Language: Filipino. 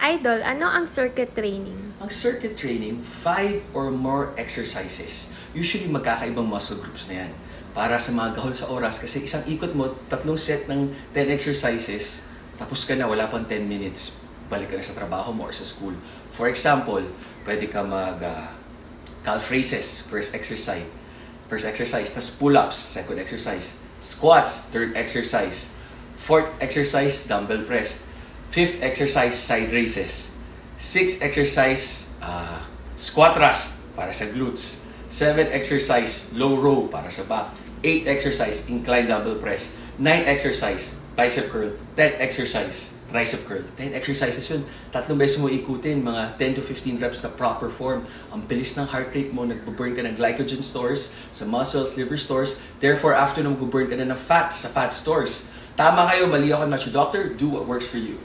Idol, ano ang circuit training? Ang circuit training, 5 or more exercises. Usually, magkakaibang muscle groups na yan. Para sa mga gahol sa oras, kasi isang ikot mo, 3 set ng 10 exercises, tapos ka na, wala pang 10 minutes. Balik ka na sa trabaho mo or sa school. For example, pwede ka calf raises, first exercise. Tapos pull-ups, second exercise. Squats, third exercise. Fourth exercise, dumbbell press. Fifth exercise, side raises. Sixth exercise, squat thrust para sa glutes. Seventh exercise, low row para sa back. Eighth exercise, incline dumbbell press. Ninth exercise, bicep curl. 10th exercise, tricep curl. 10 exercises yun. 3 beses mo ikutin, mga 10 to 15 reps na proper form. Ang bilis ng heart rate mo, nagbo-burn ka ng glycogen stores sa muscles, liver stores. Therefore, after na mag-burn ka na ng fats sa fat stores. Tama kayo, mali ako, I'm not your doctor. Do what works for you.